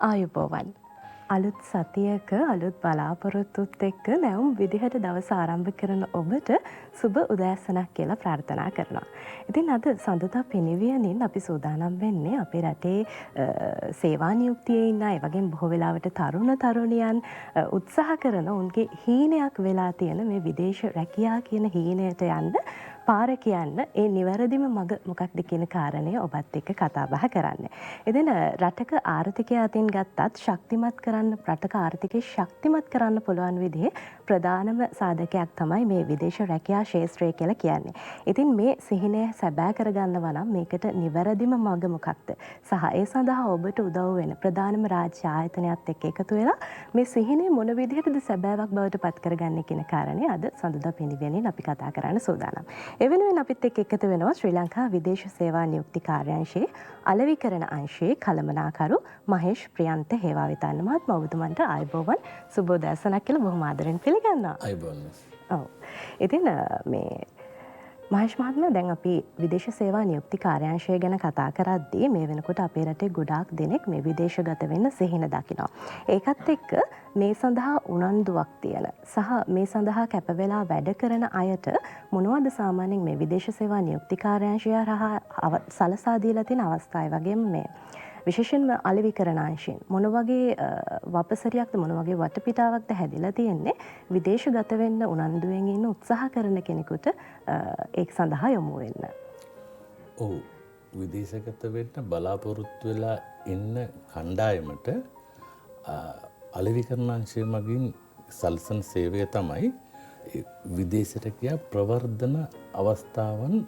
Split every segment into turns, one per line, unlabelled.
ආයුබෝවන්. අලුත් සතියක අලුත් බලාපොරොත්තුත් එක්ක නැවුම් විදිහට දවස ආරම්භ කරන ඔබට සුබ උදෑසනක් කියලා ප්‍රාර්ථනා කරනවා. ඉතින් අද සඳුදා පෙනිවියනින් අපි සූදානම් වෙන්නේ අපේ රටේ සේවා නියුක්තියේ ඉන්න අය වගේම බොහෝ වෙලාවට තරුණ තරුණියන් උත්සාහ කරන උන්ගේ හීනයක් වෙලා තියෙන මේ විදේශ රැකියා කියන හීනයට යන්න පාර කියන්න ඒ නිවැරදිම මඟ මොකක්ද කියන කාරණය ඔබත් එක්ක කතා බහ කරන්න. ඉතින් රටක ආර්ථිකය අතින් ගත්තත් ශක්තිමත් කරන්න රටක ආර්ථිකය ශක්තිමත් කරන්න පුළුවන් විදිහේ ප්‍රධානම සාධකයක් තමයි මේ විදේශ රැකියා ක්ෂේත්‍රය කියලා කියන්නේ. ඉතින් මේ සිහිනය සැබෑ කරගන්නවා නම් මේකට නිවැරදිම මඟ මොකක්ද? සහ ඒ සඳහා ඔබට උදව් වෙන ප්‍රධානම රාජ්‍ය ආයතනයත් එක්ක එකතු වෙලා මේ සිහිනය මොන විදිහටද සැබෑවක් බවට පත් කරගන්නේ කියන කාරණේ අද සඳුදා පෙනිවෙනින් අපි කතා කරන්න සූදානම්. ඒ වෙනුවෙන් අපිත් එක්ක එකතු වෙනවා ශ්‍රී ලංකා විදේශ සේවා නියුක්ති කාර්යාංශයේ අලෙවිකරණ අංශයේ කළමනාකරු මහේෂ් ප්‍රියන්ත හේවාවිතාන මහත්මයා ඔබතුමන්ට ආයුබෝවන් සුබෝදෑසනක් කියලා බොහොම ආදරෙන් පිළිගන්නවා.
ආයුබෝවන්.
ඔව්. ඉතින් මේ මහේෂ් මහත්මයා දැන් අපි විදේශ සේවා නියුක්ති කාර්යාංශය ගැන කතා කරද්දී මේ වෙනකොට අපේ රටේ ගොඩාක් දෙනෙක් මේ විදේශගත වෙන්න සිහින දකිනවා. ඒකත් එක්ක මේ සඳහා උනන්දුවක් තියෙන සහ මේ සඳහා කැප වෙලා වැඩ කරන අයට මොනවද සාමාන්‍යයෙන් මේ විදේශ සේවා නියුක්ති කාර්යාංශය හරහා සලසා දීලා තියෙන අවස්ථායි වගේම මේ විශේෂයෙන්ම අලෙවිකරණ අංශයෙන් මොන වගේ වපසරියක්ද මොන වගේ වටපිටාවක්ද හැදිලා තියෙන්නේ විදේශගත වෙන්න උනන්දුවෙන් ඉන්න උත්සාහ කරන කෙනෙකුට ඒක සඳහා යොමු වෙන්න.
ඔව් විදේශගත වෙන්න බලාපොරොත්තු වෙලා ඉන්න කණ්ඩායමට අලෙවිකරණ අංශය මගින් සල්සන සේවය තමයි විදේශ රැකියා ප්‍රවර්ධන අවස්ථාවන්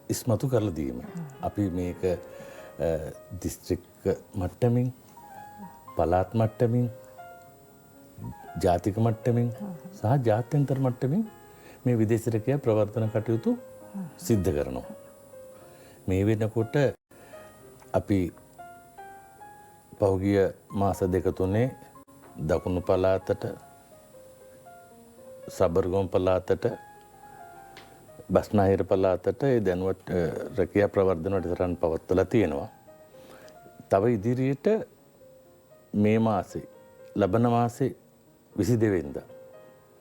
ඉස්මතු කරලා දීම. අපි මේක දිස්ත්‍රික් මට්ටමින් පළාත් මට්ටමින් ජාතික මට්ටමින් සහ ජාත්‍යන්තර මට්ටමින් මේ විදේශ රැකියා ප්‍රවර්ධන කටයුතු සිද්ධ කරනවා. මේ වෙනකොට අපි පහුගිය මාස දෙක තුනේ දකුණු පළාතට සබර්ගම් පළාතට බස්නාහිර පළාතට ඒ දැනුවත් රැකියා ප්‍රවර්ධන වැඩසටහන් පවත්වලා තියෙනවා. තව ඉදිරියට මේ මාසේ ලබන මාසේ 22 වෙනිදා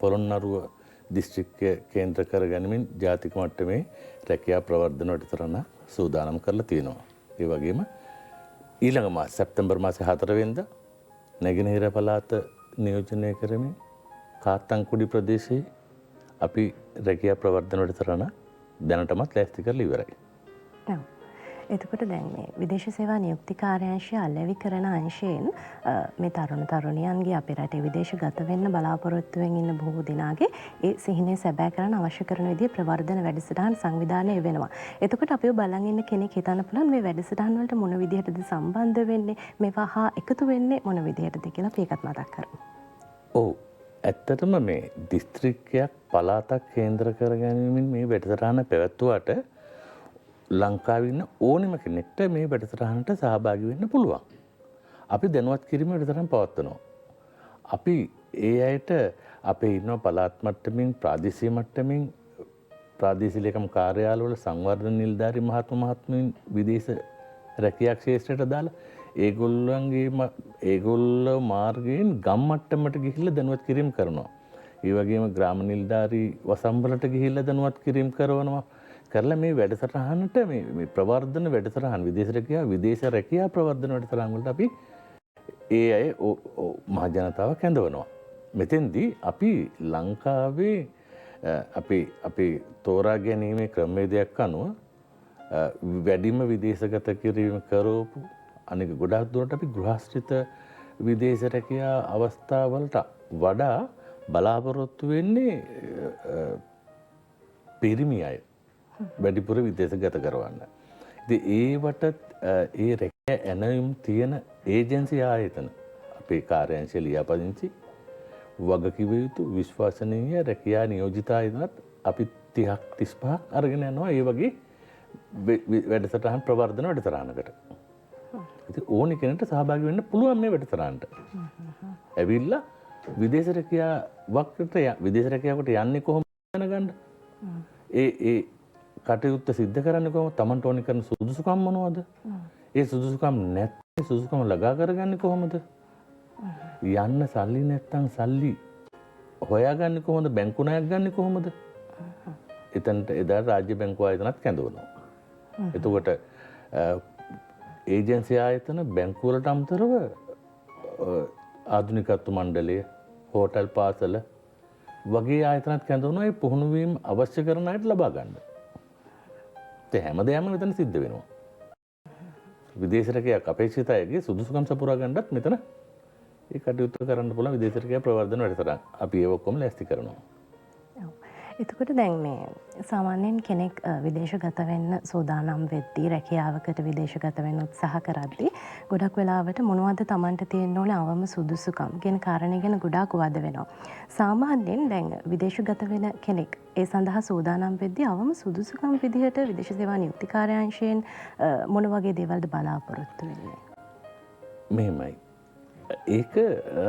පොළොන්නරුව දිස්ත්‍රික්කය කේන්ද්‍ර කරගනිමින් ජාතික මට්ටමේ රැකියා ප්‍රවර්ධන වැඩසටහන සූදානම් කරලා තියෙනවා. ඒ වගේම ඊළඟ මාස සැප්තැම්බර් මාසේ 4 වෙනිදා නැගෙනහිර පළාත නියෝජනය කරමින් කාත්තන්කුඩි ප්‍රදේශයේ අපි රැකියා ප්‍රවර්ධන වැඩසටහන දැනටමත් ලෑස්ති කරලා ඉවරයි.
ඔව්. එතකොට දැන් මේ විදේශ සේවා නියුක්ති කාර්යාංශය අලෙවිකරණ අංශයෙන් මේ තරුණ තරුණියන්ගේ අපේ රටේ විදේශගත වෙන්න බලාපොරොත්තුවෙන් ඉන්න බොහෝ දෙනාගේ ඒ සිහිනය සැබෑ කරන්න අවශ්‍ය කරන විදිහේ ප්‍රවර්ධන වැඩසටහන් සංවිධානය වෙනවා. එතකොට අපිව බලන් ඉන්න කෙනෙක් හිතන්න පුළුවන් මේ වැඩසටහන් වලට මොන විදිහටද සම්බන්ධ වෙන්නේ මේවා හා එකතු වෙන්නේ මොන විදිහටද කියලා අපි ඒකත් මතක් කරමු.
ඔව්. ඇත්තටම මේ දිස්ත්‍රික්කයක් පළාතක් කේන්ද්‍ර කරගැනීමෙන් මේ වැඩසටහන පැවැත්වුවාට ලංකාවේ ඉන්න ඕනෙම කෙනෙක්ට මේ වැඩසටහනට සහභාගී වෙන්න පුළුවන්. අපි දැනුවත් කිරීම වැඩසටහන පවත්වනවා. අපි ඒ අයට අපේ ඉන්න පළාත් මට්ටමින් ප්‍රාදේශීය මට්ටමින් ප්‍රාදේශීය ලේකම් කාර්යාලවල සංවර්ධන නිලධාරී මහත්මීන් විදේශ රැකියා ක්ෂේත්‍රයට දාලා ඒගොල්ලෝ මාර්ගයෙන් ගම් මට්ටමට ගිහිල්ලා දැනුවත් කිරීම කරනවා. ඒ වගේම ග්‍රාම නිලධාරී වසම්වලට ගිහිල්ලා දැනුවත් කිරීම කරනවා. කරලා මේ වැඩසටහනට මේ ප්‍රවර්ධන වැඩසටහන් විදේශ රැකියා ප්‍රවර්ධන වැඩසටහන් වලට අපි ඒ අය මහ ජනතාව කැඳවනවා. මෙතෙන්දී අපි ලංකාවේ අපි තෝරා ගැනීමේ ක්‍රමවේදයක් අනුව වැඩිම විදේශගත කිරීම කරවපු අනික ගොඩාක් දුරට අපි ගෘහස්ථිත විදේශ රැකියා අවස්ථාවලට වඩා බලාපොරොත්තු වෙන්නේ පිරිමි අය වැඩිපුර විදේශගත කරවන්න. ඉතින් ඒවට ඒ රැකියා ඇනයුම් තියෙන ඒජන්සි ආයතන අපේ කාර්යාංශය ලියාපදිංචි වගකිව යුතු විශ්වාසනීය රැකියා නියෝජිත ආයතනත් අපි 30ක් 35ක් අරගෙන යනවා ඒ වගේ වැඩසටහන් ප්‍රවර්ධන වැඩසටහනකට. ඉතින් ඕනි කෙනෙක්ට සහභාගී වෙන්න පුළුවන් මේ වැඩසටහනට. ඇවිල්ලා විදේශ රැකියාවකට යන්නේ කොහොමද දැනගන්න. ඒ කටයුත්ත සිද්ධ කරන්නේ කොහොමද? Tamanට ඕනි කරන සුදුසුකම් මොනවද? ඒ සුදුසුකම් සුසුකම ලගා කරගන්නේ කොහොමද? යන්න සල්ලි නැත්තම් සල්ලි හොයාගන්නේ කොහොමද? බැංකු ණයක් ගන්නේ කොහොමද? එතනට එදා රාජ්‍ය බැංකු ආයතනත් කැඳවනවා. එතකොට ඒජන්සි ආයතන බැංකු වලට අමතරව ආධුනිකත්ව මණ්ඩලය, හෝටල් පාසල වගේ ආයතනත් කැඳවනවා ඒ පුහුණු වීම අවශ්‍ය කරන අයට ලබා ගන්න. ඒ හැමදේම මෙතන සිද්ධ වෙනවා. විදේශිකයෙක් අපේක්ෂිත අයගේ සුදුසුකම් සපුරා ගන්නත් මෙතන ඒ කටයුතු කරන්න පුළුවන් විදේශිකයා ප්‍රවර්ධන වැඩසටහන්. අපි ඒක ඔක්කොම ලෑස්ති කරනවා.
එතකොට දැන් මේ සාමාන්‍යයෙන් කෙනෙක් විදේශගත වෙන්න සූදානම් වෙද්දී රැකියාවකට විදේශගත වෙන්න උත්සාහ කරද්දී ගොඩක් වෙලාවට මොනවද Tamanට තියෙන්න ඕනේ අවම සුදුසුකම් කියන කාරණේ ගැන ගොඩාක් වද වෙනවා. සාමාන්‍යයෙන් දැන් විදේශගත වෙන කෙනෙක් ඒ සඳහා සූදානම් වෙද්දී අවම සුදුසුකම් විදිහට විදේශ සේවා නියුක්ති කාර්යාංශයෙන් මොන වගේ දේවල්ද බලාපොරොත්තු වෙන්නේ?
මෙහෙමයි. ඒක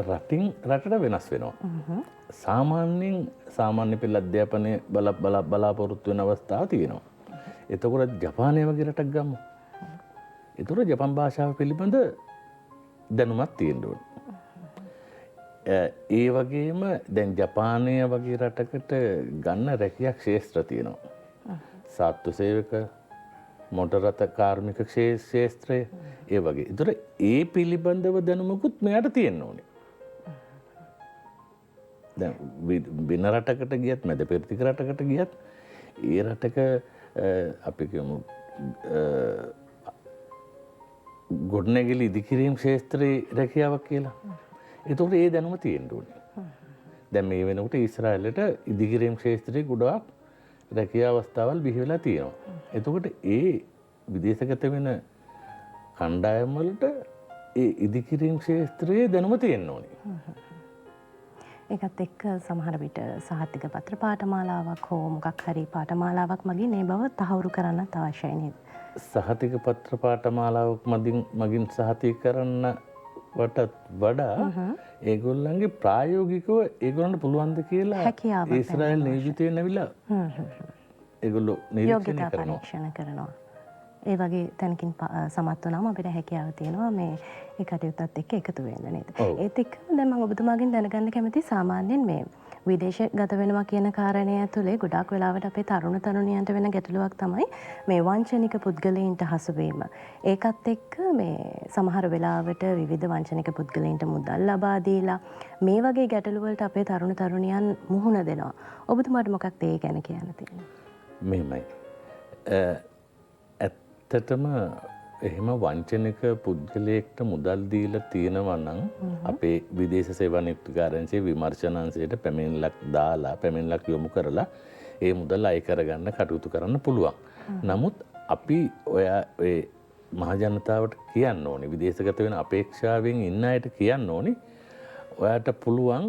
රටින් රටට වෙනස් වෙනවා. සාමාන්‍යයෙන් සාමාන්‍ය පෙළ අධ්‍යාපනය බලාපොරොත්තු වෙන අවස්ථා තියෙනවා. එතකොට ජපානය වගේ රටක් ගමු. එතකොට ජපන් භාෂාව පිළිබඳ දැනුමක් තියෙන්න ඕනේ. ඒ වගේම දැන් ජපානය වගේ රටකට ගන්න රැකියා ක්ෂේත්‍ර තියෙනවා. සාත්තු සේවක, මොටර රථ කාර්මික ක්ෂේත්‍රය ඒ වගේ. ඒතර ඒ පිළිබඳව දැනුමකුත් මෙයාට තියෙන්න ඕනේ. දැන් වෙන රටකට ගියත් මැද පෙරදිග රටකට ගියත් ඒ රටක අපි කියමු ගොඩනැගිලි ඉදිකිරීම් ක්ෂේත්‍රයේ රැකියාවක් කියලා. ඒතකොට ඒ දැනුම තියෙන්න ඕනේ. දැන් මේ වෙනකොට ඊශ්‍රායලට ඉදිකිරීම් ක්ෂේත්‍රයේ ගොඩාක් රැකියා අවස්ථාවල් බිහි වෙලා තියෙනවා. එතකොට ඒ විදේශගත වෙන කණ්ඩායම් වලට ඒ ඉදිකිරීම් ක්ෂේත්‍රයේ දැනුම තියෙන්න ඕනේ.
ඒකත් එක්ක සමහර විට සහතික පත්‍ර පාඨමාලාවක් හෝ මොකක් හරි පාඨමාලාවක් මගින් මේ බව තහවුරු කරන්නත් අවශ්‍යයි නේද?
සහතික පත්‍ර පාඨමාලාවක් මගින් සහතික කරන්න වටත් වඩා ඒගොල්ලන්ගේ ප්‍රායෝගිකව ඒගොල්ලන්ට පුළුවන්ද කියලා ඊශ්‍රායල් නියෝජිතයන් ඇවිල්ලා ඒගොල්ලෝ නිරීක්ෂණය
කරනවා. ඒ වගේ තැනකින් සමත් වුණාම අපිට හැකියාව තියෙනවා මේ ඒ කටයුත්තත් එක්ක එකතු වෙන්න නේද? ඒත් එක්කම දැන් මම ඔබතුමාගෙන් දැනගන්න කැමතියි සාමාන්‍යයෙන් මේ විදේශගත වෙනවා කියන කාරණය ඇතුලේ ගොඩාක් වෙලාවට අපේ තරුණ තරුණියන්ට වෙන ගැටලුවක් තමයි මේ වංචනික පුද්ගලයන්ට හසුවීම. ඒකත් එක්ක මේ සමහර වෙලාවට විවිධ වංචනික පුද්ගලයන්ට මුදල් ලබා දීලා මේ වගේ ගැටලු වලට අපේ තරුණ තරුණියන් මුහුණ දෙනවා. ඔබතුමාට මොකක්ද ඒ ගැන කියන්න තියෙන්නේ?
මෙහෙමයි. ඇත්තටම එහෙම වංචනික පුද්ගලයෙක්ට මුදල් දීලා තියෙනවා නම් අපේ විදේශ සේවා නියුක්ති කාර්යාංශයේ විමර්ශනාංශයට පැමිණිල්ලක් යොමු කරලා ඒ මුදල් අය කරගන්න කටයුතු කරන්න පුළුවන්. නමුත් අපි ඔය මහජනතාවට කියන්න ඕනේ විදේශගත වෙන අපේක්ෂාවෙන් ඉන්න අයට කියන්න ඕනේ ඔයාට පුළුවන්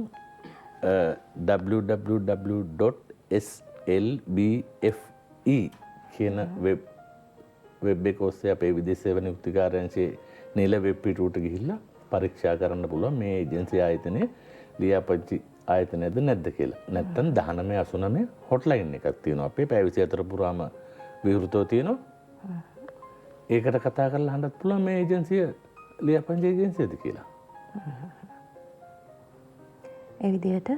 www.slbfe කියන වෙබ් එක ඔස්සේ අපේ විදේශ සේවා නියුක්ති කාර්යාංශයේ නිල වෙබ් පිටුවට ගිහිල්ලා පරීක්ෂා කරන්න පුළුවන් මේ ඒජන්සි ආයතනයේ ලියාපදිංචි ආයතනයද නැද්ද කියලා. නැත්නම් 1989 හොට්ලයින් එකක් තියෙනවා. අපේ පැය 24 පුරාම විවෘතව තියෙනවා. ඒකට කතා කරලා අහන්නත් පුළුවන් මේ ඒජන්සිය ලියාපදිංචි ඒජන්සියද කියලා.
ඒ විදිහට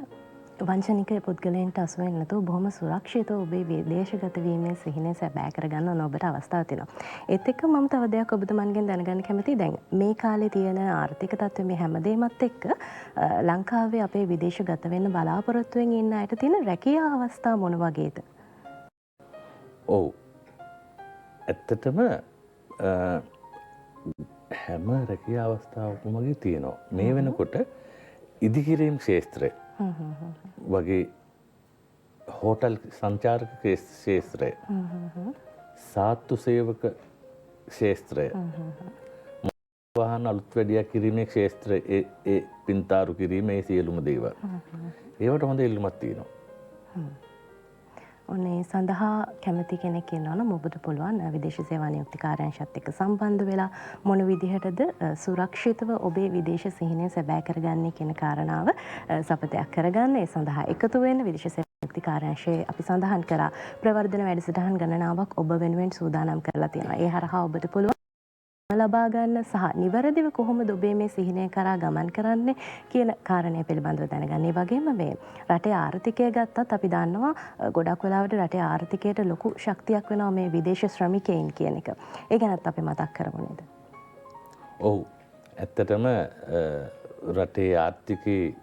වංචනික පුද්ගලයන්ට අසු වෙන්නේ නැතුව බොහොම සුරක්ෂිතව ඔබේ විදේශගත වීමේ සිහිනය සැබෑ කරගන්න ඕන ඔබට අවස්ථාව තියෙනවා. ඒත් එක්ක මම තව දෙයක් ඔබතුමන්ගෙන් දැනගන්න කැමතියි. දැන් මේ කාලේ තියෙන ආර්ථික තත්ත්වය මේ හැමදේමත් එක්ක ලංකාවේ අපේ විදේශගත වෙන්න බලාපොරොත්තුෙන් ඉන්න අයට තියෙන රැකියා අවස්ථා මොන වගේද?
ඔව්. ඇත්තටම හැම රැකියා අවස්ථාවකම වගේ තියෙනවා. මේ වෙනකොට ඉදිකිරීම් ක්ෂේත්‍රය වගේ හෝටල් සංචාරක ක්ෂේත්‍රය සාත්තු සේවක ක්ෂේත්‍රය වාහන අලුත් වැඩියා කිරීමේ ක්ෂේත්‍රය ඒ පින්තාරු කිරීම ඒ සියලුම දේවල් ඒවට හොඳ ඉල්ලුමක් තියෙනවා.
ඔන්නේ සඳහා කැමති කෙනෙක් ඉන්නවා නම් ඔබට පුළුවන් විදේශ සේවා නියුක්ති කාර්යාංශයත් එක්ක සම්බන්ධ වෙලා මොන විදිහටද සුරක්ෂිතව ඔබේ විදේශ සිහිනය සැබෑ කරගන්නේ කියන කාරණාව සපතයක් කරගන්න. ඒ සඳහා එකතු වෙන්න විදේශ සේවා නියුක්ති කාර්යාංශයේ අපි සඳහන් කරා ප්‍රවර්ධන වැඩසටහන් ගණනාවක් ඔබ වෙනුවෙන් සූදානම් කරලා තියෙනවා. ඒ හරහා ඔබට පුළුවන් ලබා ගන්න සහ නිවැරදිව කොහොමද ඔබේ මේ සිහිනය කරා ගමන් කරන්නේ කියන කාරණය පිළිබඳව දැනගන්න. ඒ වගේම මේ රටේ ආර්ථිකය ගත්තත් අපි දන්නවා ගොඩක් වෙලාවට රටේ ආර්ථිකයට ලොකු ශක්තියක් වෙනවා මේ විදේශ ශ්‍රමිකයින් කියන එක. ඒ ගැනත් අපි මතක් කරමු නේද?
ඔව්. ඇත්තටම රටේ ආර්ථිකයේ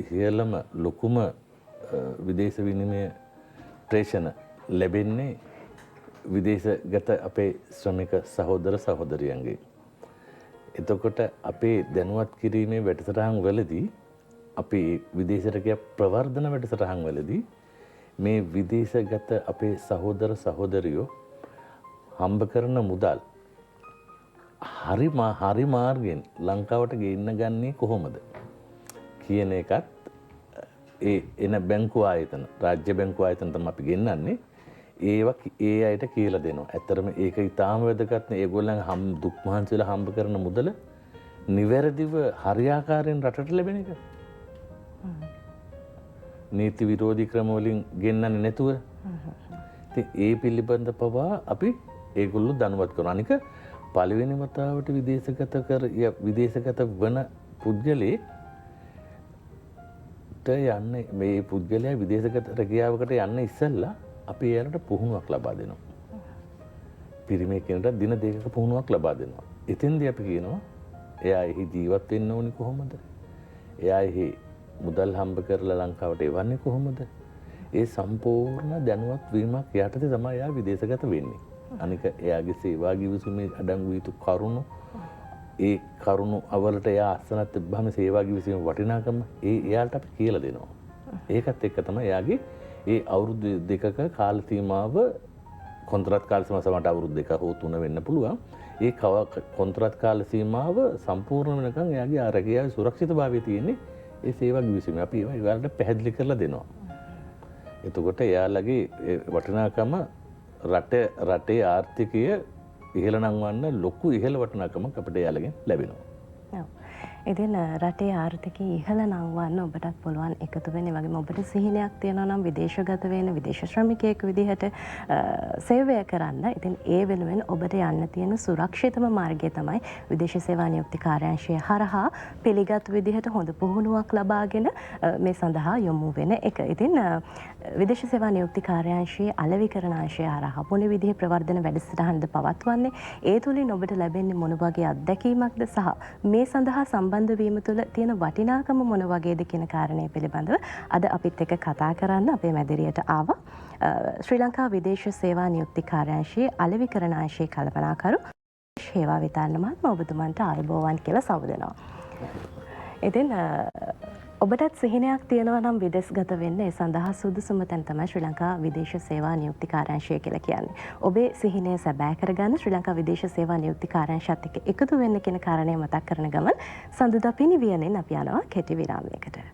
ඉහළම ලොකුම විදේශ විනිමය ප්‍රේෂණ ලැබෙන්නේ විදේශගත අපේ ශ්‍රමික සහෝදර සහෝදරියන්ගේ. එතකොට අපේ දැනුවත් කිරීමේ වැඩසටහන් වලදී අපි විදේශරකය ප්‍රවර්ධන වැඩසටහන් වලදී මේ විදේශගත අපේ සහෝදර සහෝදරියෝ හම්බ කරන මුදල් හරි මාර්ගයෙන් ලංකාවට ගෙන්න ගන්නේ කොහොමද කියන එකත් ඒ එන බැංකු ආයතන රාජ්‍ය බැංකු ආයතන තමයි අපි ගෙන්නන්නේ. ඒ අයට කියලා දෙනවා. ඇත්තරම ඒක ඉතාම වැදගත් නේ. ඒගොල්ලන් දුක් මහන්සිලා හම්බ කරන මුදල නිවැරදිව හරියාකාරයෙන් රටට ලැබෙන එක. නීති විරෝධී ක්‍රම වලින් ගෙන්නන්නේ නැතුව. ඉතින් ඒ පිළිබඳ පවා අපි ඒගොල්ලෝ දැනුවත් කරනවා. අනික පළවෙනි වතාවට විදේශගත වන පුද්ගලයෙක් යන්නේ මේ පුද්ගලයා විදේශගත රැකියාවකට යන්න ඉස්සෙල්ලා අපි එයාලට පුහුණුවක් ලබා දෙනවා. පිරිමේ කෙනෙකුට දින දෙකක පුහුණුවක් ලබා දෙනවා. එතෙන්දී අපි කියනවා එයා එහි ජීවත් වෙන්න ඕනි කොහොමද? එයා එහි මුදල් හම්බ කරලා ලංකාවට එවන්නේ කොහොමද? ඒ සම්පූර්ණ දැනුවත් වීමක් යටතේ තමයි එයා විදේශගත වෙන්නේ. අනික එයාගේ සේවා ගිවිසුමේ අඩංගු යුතු කරුණු ඒ කරුණු අවලට එයා අස්සනත් තිබ්බම සේවා ගිවිසීමේ වටිනාකම එයාට අපි කියලා දෙනවා. ඒකත් එක්ක තමයි එයාගේ ඒ අවුරුදු දෙකක කාල සීමාව කොන්ත්‍රාත් කාල සීමාව සමහරට අවුරුදු දෙක හෝ තුන වෙන්න පුළුවන්. ඒ කොන්ත්‍රාත් කාල සීමාව සම්පූර්ණ වෙනකන් එයාගේ ආරක්ෂාවේ සුරක්ෂිතභාවය තියෙන්නේ ඒ සේවා ගිවිසීමේ. අපි ඒවට පැහැදිලි කරලා දෙනවා. එතකොට එයාලගේ වටිනාකම රටේ ආර්ථිකය ඉහළ නංවන්න ලොකු ඉහළ වටිනාකමක් අපිට එයාලගෙන් ලැබෙනවා.
ඉතින් රටේ ආර්ථිකය ඉහළ නංවන්න ඔබටත් පුළුවන් එකතු වෙන්න. ඒ වගේම ඔබට සිහිනයක් තියෙනවා නම් විදේශගත වෙන විදේශ ශ්‍රමිකයෙක් විදිහට සේවය කරන්න. ඉතින් ඒ වෙනුවෙන් ඔබට යන්න තියෙන සුරක්ෂිතම මාර්ගය තමයි විදේශ සේවා නියුක්ති කාර්යාංශය හරහා පිළිගත් විදිහට හොඳ පුහුණුවක් ලබාගෙන මේ සඳහා යොමු වෙන එක. ඉතින් විදේශ සේවා නියුක්ති කාර්යාංශයේ අලෙවිකරණ අංශය හරහා මොන විදිහේ ප්‍රවර්ධන වැඩසටහනද පවත්වන්නේ? ඒ තුලින් ඔබට ලැබෙන්නේ මොන වගේ අත්දැකීමක්ද සහ මේ සඳහා සම්බන්ධ වීම තුළ තියෙන වටිනාකම මොන වගේද කියන කාරණය පිළිබඳව අද අපිත් එක්ක කතා කරන්න අපේ මැදිරියට ආවා ශ්‍රී ලංකා විදේශ සේවා නියුක්ති කාර්යාංශයේ අලෙවිකරණ අංශයේ කළමනාකරු ශේවා විතාන මහත්මයා ඔබතුමන්ට ආයුබෝවන් කියලා සමුදෙනවා. ඉතින් ඔබටත් සිහිනයක් තියෙනවා නම් විදේශගත වෙන්න ඒ සඳහා සුදුසුම තැන තමයි ශ්‍රී ලංකා විදේශ සේවා නියුක්ති කාර්යාංශය කියලා කියන්නේ. ඔබේ සිහිනය සැබෑ කරගන්න ශ්‍රී ලංකා විදේශ සේවා නියුක්ති කාර්යාංශයත් එක්ක එකතු වෙන්න කියන කාරණය මතක් කරන ගමන් සඳුදා පිනිවියනෙන් අපි යනවා කෙටි විරාමයකට.